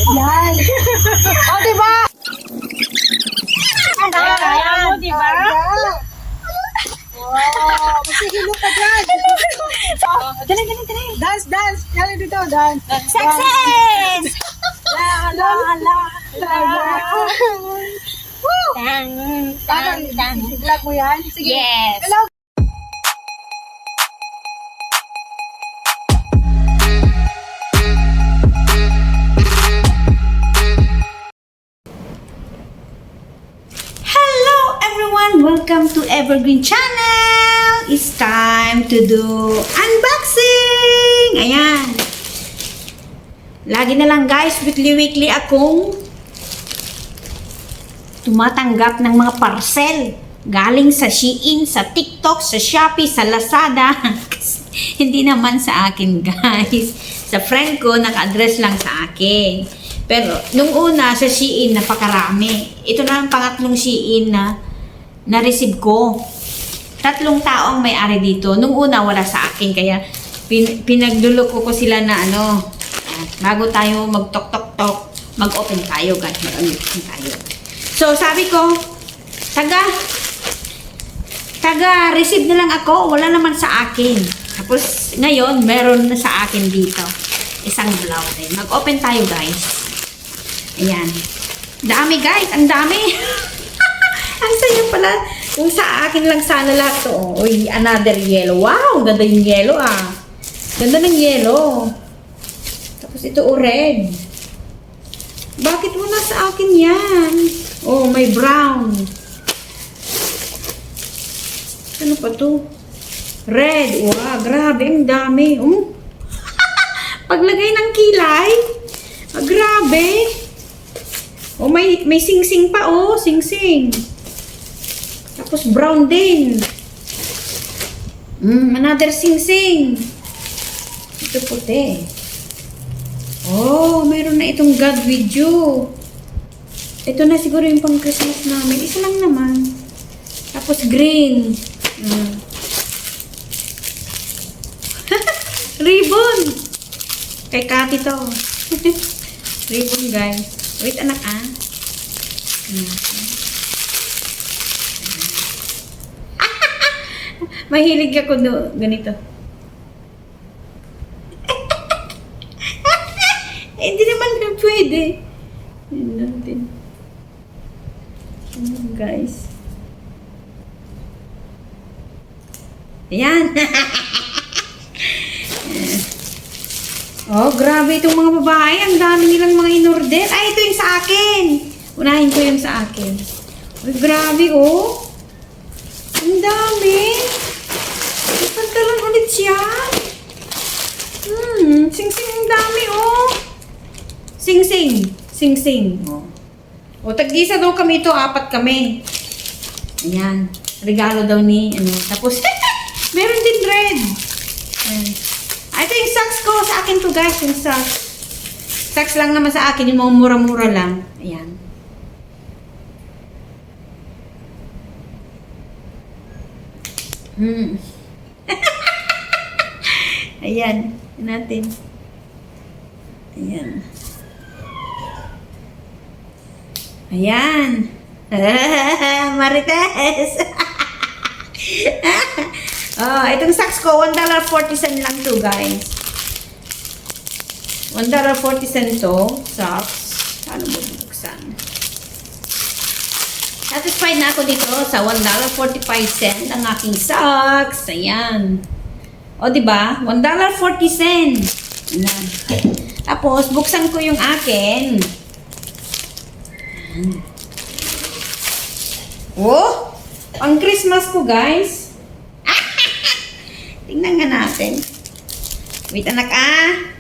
Yan. O, diba? Kaya mo, diba? Wow. Masigilo ka dyan. Dali. Dance, dance. Dali dito, dance. Success! La, la, la, la. Woo! Tang, Parang, tang, tang. i-vlog mo yan? Sige. Yes. Hello. Hello everyone! Welcome to Evergreen Channel! It's time to do unboxing! Ayan. Lagi na lang guys, weekly akong tumatanggap ng mga parcel. Galing sa Shein, sa TikTok, sa Shopee, sa Lazada. Hindi naman sa akin guys. Sa friend ko, naka-address lang sa akin. Pero, nung una, sa Shein, napakarami. Ito na ang pangatlong Shein na na-receive ko. 3 taong may-ari dito. Nung una, wala sa akin. Kaya, pinagluloko ko sila na ano, bago tayo mag-tok-tok-tok, mag-open tayo, guys. Mag-open tayo. So, sabi ko, taga-receive na lang ako. Wala naman sa akin. Tapos, ngayon, meron na sa akin dito. Isang blouse. Mag-open tayo, guys. Ayan. Dami guys, ang dami. Ang saya pala. Kung sa akin lang sana lahat to. Uy, another yellow. Wow, ganda yung yellow ah. Ganda ng yellow. Tapos ito red. Bakit wala sa akin yan? Oh, may brown. Ano pa to? Red. Wow, grabe, ang dami. Paglagay ng kilay. Grabe. Oh, may sing-sing pa, oh. Sing-sing. Tapos brown din. Another sing-sing. Ito puti. Oh, mayroon na itong God with you. Ito na siguro yung pang Christmas namin. Isa lang naman. Tapos green. Ribbon. Kay Kati to. Ribbon, guys. Wait, anak, ah. Mahilig ako ganito. Hindi naman na pwede. Yan natin. Guys. Ayan. Oh, grabe itong mga babae. Ang dami nilang mga in-order. Ay, ito yung sa akin. Unahin ko yung sa akin. Ay, grabe, oh. Ang dami. Ipagkaroon ulit siya. Sing-sing ang dami, oh. Sing-sing. Sing-sing. Oh. O, tag-isa daw kami ito. 4 kami. Ayan. Regalo daw ni, ano. Tapos, meron din red. Ayan. Ito yung socks ko. Sa akin to guys, yung socks. Socks lang naman sa akin. Yung mga mura-mura lang. Ayan. Ayan. Ayan natin. Ayan. Ayan. Marites. Itong socks ko, $1.40 lang to, guys. $1.40 to, socks. Paano mo buksan? Satisfied na ako dito sa $1.45 ang aking socks. Ayan. O, diba? $1.40. Ayan. Tapos, buksan ko yung akin. Oh! Ang Christmas ko, guys. Tingnan nga natin. Wait, anak, ah.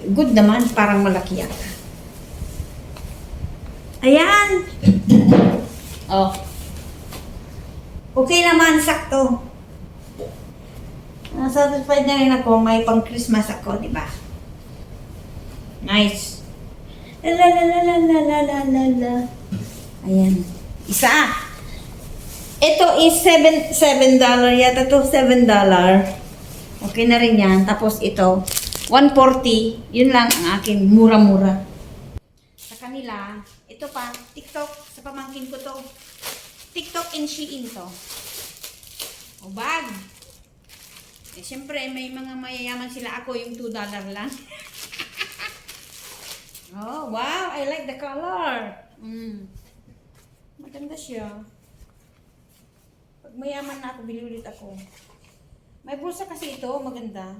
Good naman. Parang malaki yata. Ayan. Oh. Okay naman. Sakto. Satisfied na rin ako. May pang Christmas ako, diba? Nice. La la la la la la la la la. Ayan. Isa. Ito is $7 yata to, $7. Okay na rin yan. Tapos ito, $1.40. Yun lang ang akin, mura-mura. kanila. Ito pa, TikTok, sa pamangkin ko to. TikTok and Shein to. O bag. Eh, syempre, may mga mayayaman sila. Ako yung $2 lang. Oh, wow. I like the color. Maganda siya. Pag mayaman na ako, bili ulit ako. May bulsa kasi ito, maganda.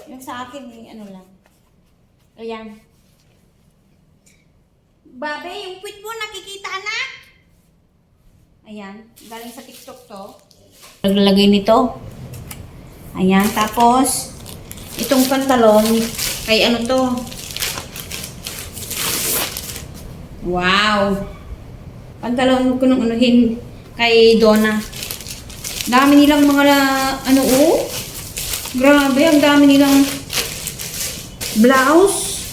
Yung sa akin, ano lang. Ayan. Babe, yung puwit mo, nakikita na? Ayan, galing sa TikTok to. Naglalagay nito. Ayan, tapos, itong pantalon, kay ano to? Wow! Pantalon ko nung anuhin kay Donna. Dami nilang mga, ano oh? Grabe, ang dami nilang blouse.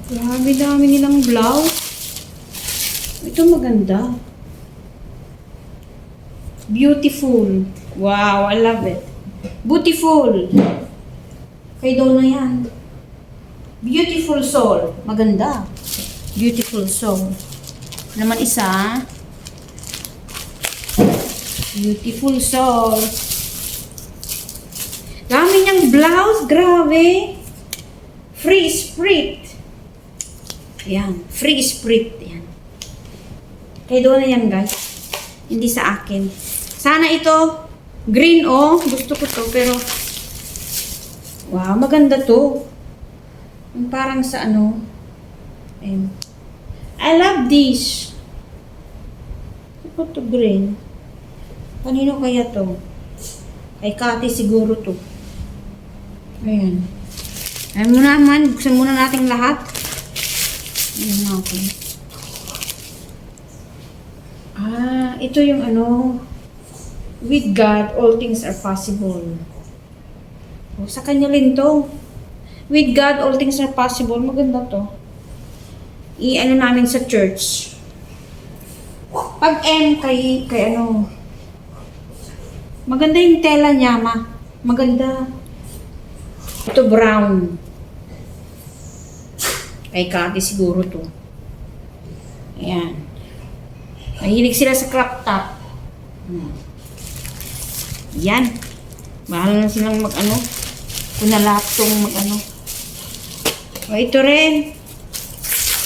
Grabe, dami nilang blouse. Ito maganda. Beautiful. Wow, I love it. Beautiful. Kay Donna yan. Beautiful soul. Maganda. Beautiful soul. Naman isa. Beautiful soul. Dami niyang blouse. Grabe. Free spirit. Ayan. Free spirit. Ayan. Kaya doon na yan, guys. Hindi sa akin. Sana ito. Green, oh. Gusto ko to. Pero, wow. Maganda to. Yung parang sa ano. Ayan. I love this. Ano to green? Kanino kaya to? Kay Kati siguro to. Ayan. Ayan muna naman. Buksan muna natin lahat. Ayan natin. Ah, ito yung ano. With God, all things are possible. O, sa kanya rin to. With God, all things are possible. Maganda to. I-ano namin sa church. Pag M, kay ano. Maganda yung tela niya, ma. Maganda. Ito brown. Kay Kati siguro to. Ayan. Mahilig sila sa crop top. Yan. Mahal na silang mag-ano. Kunalaptong mag-ano. O, ito rin.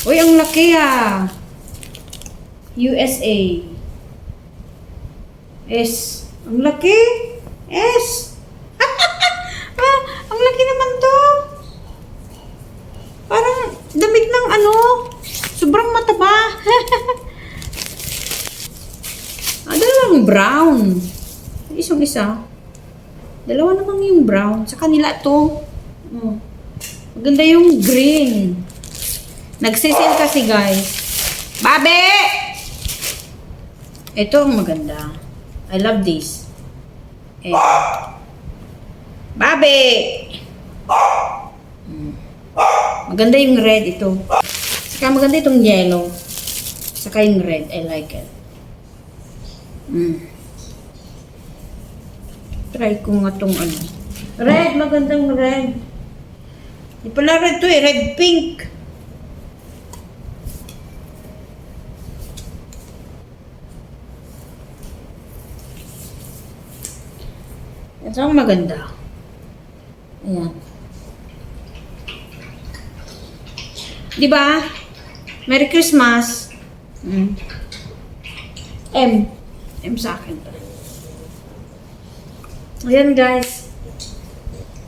Uy, ang laki ah. USA. S. Ang laki. S. Ah, ang laki naman to. Parang damit ng ano. Sobrang mataba. Dalawang brown. Isang isa. Dalawa naman yung brown. Sa kanila to. Oh. Maganda yung green. Nagsisil kasi guys. Babe! Ito ang maganda. I love this. Eh. Babe! Maganda yung red ito. Saka maganda itong yellow. Saka yung red. I like it. Try ko nga itong ano. Red, magandang red. Di pala red to eh. Red pink. Ito ang maganda. Ayan. Di ba? Merry Christmas. M sa akin to. Ayan guys.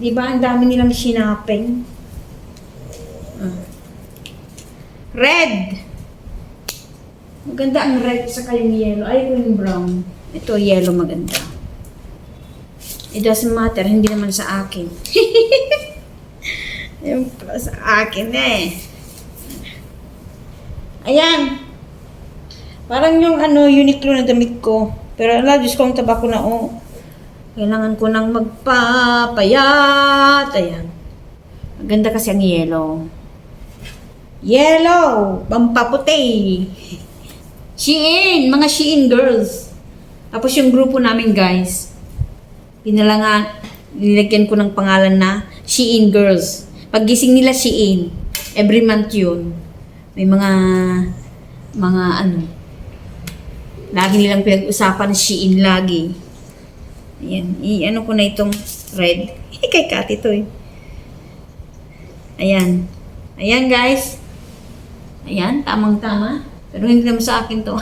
Diba ang dami nilang sinaping? Red. Maganda ang red sa yung yellow. Ay, yung brown. Ito yellow maganda. It doesn't matter. Hindi naman sa akin. Yung sa akin eh. Ayan. Parang yung ano, Uniqlo na damit ko. Pero ala, Diyos ko, ang taba ko na, oh. Kailangan ko nang magpapayat. Ayan. Maganda kasi ang yellow. Yellow! Pampaputi! Shein! Mga Shein girls. Tapos yung grupo namin, guys. Nilagyan ko ng pangalan na Shein girls. Paggising nila, Shein. Every month yun. May mga ano, lagi nilang pinag-usapan Shein lagi. Ayan, i-ano ko na itong red. Kay Kati to eh. Ayan. Ayan guys. Ayan, tamang-tama. Pero hindi naman sa akin to.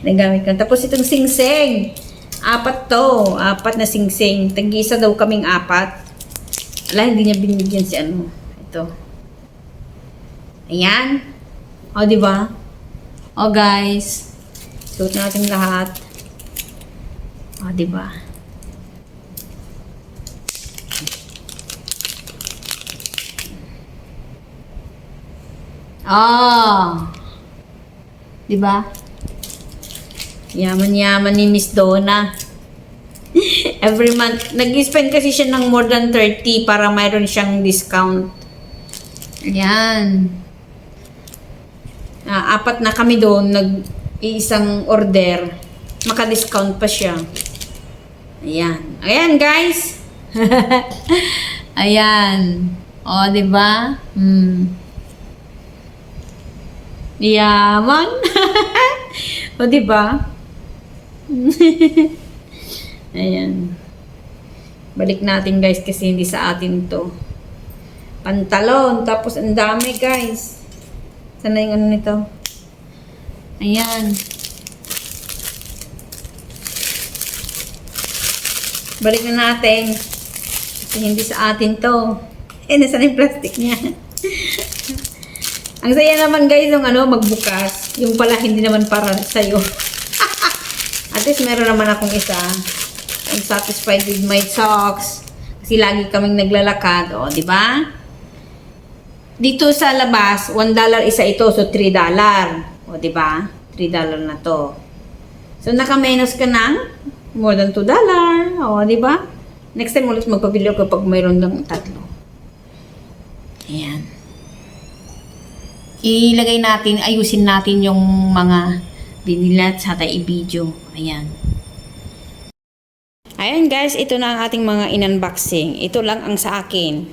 Nagamit ko. Tapos itong singsing. 4 to. 4 na singsing. Tag-isa daw kaming 4. Wala, hindi niya binigyan si ano. Ito. Ayan. O, diba? O, guys. Suot natin lahat. O, diba? Oh. Diba? Yaman-yaman ni Miss Donna. Every month. Nag-spend kasi siya ng more than 30 para mayroon siyang discount. Ayan. 4 na kami doon. Nag-iisang order. Maka-discount pa siya. Ayan. Ayan, guys. Ayan. O, diba? Yaman. O, diba? Ayan. Balik natin, guys, kasi hindi sa atin to. Pantalon. Tapos, ang dami, guys. Sana yung ano nito? Ayan. Balik na natin. Kasi hindi sa atin to. Nasaan yung plastic niya? Ang saya naman, guys, yung ano, magbukas. Yung pala, hindi naman para sa'yo. At least, meron naman akong isa. I'm satisfied with my socks. Kasi lagi kaming naglalakad. O, di ba? Dito sa labas, $1 isa ito. So, $3. O, di ba? $3 na to. So, naka-menos ka ng more than $2. O, di ba? Next time ulit magpabili ako pag mayroon lang 3. Ayan. Ilagay natin, ayusin natin yung mga binilat sa i-video. Ayan. Ayan guys, ito na ang ating mga in-unboxing. Ito lang ang sa akin.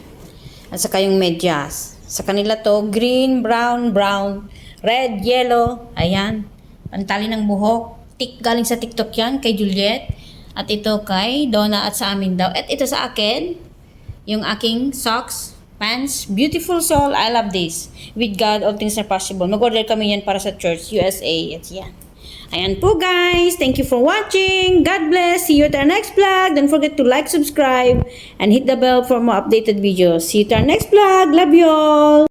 At saka yung medyas. Sa kanila to, green, brown, red, yellow. Ayan. Pantali ng buhok. Galing sa TikTok yan, kay Juliet. At ito kay Donna at sa amin daw. At ito sa akin, yung aking socks, pants, beautiful soul. I love this. With God, all things are possible. Mag-order kami yan para sa church, USA. At yan. Ayan po guys. Thank you for watching. God bless. See you at our next vlog. Don't forget to like, subscribe, and hit the bell for more updated videos. See you at our next vlog. Love you all.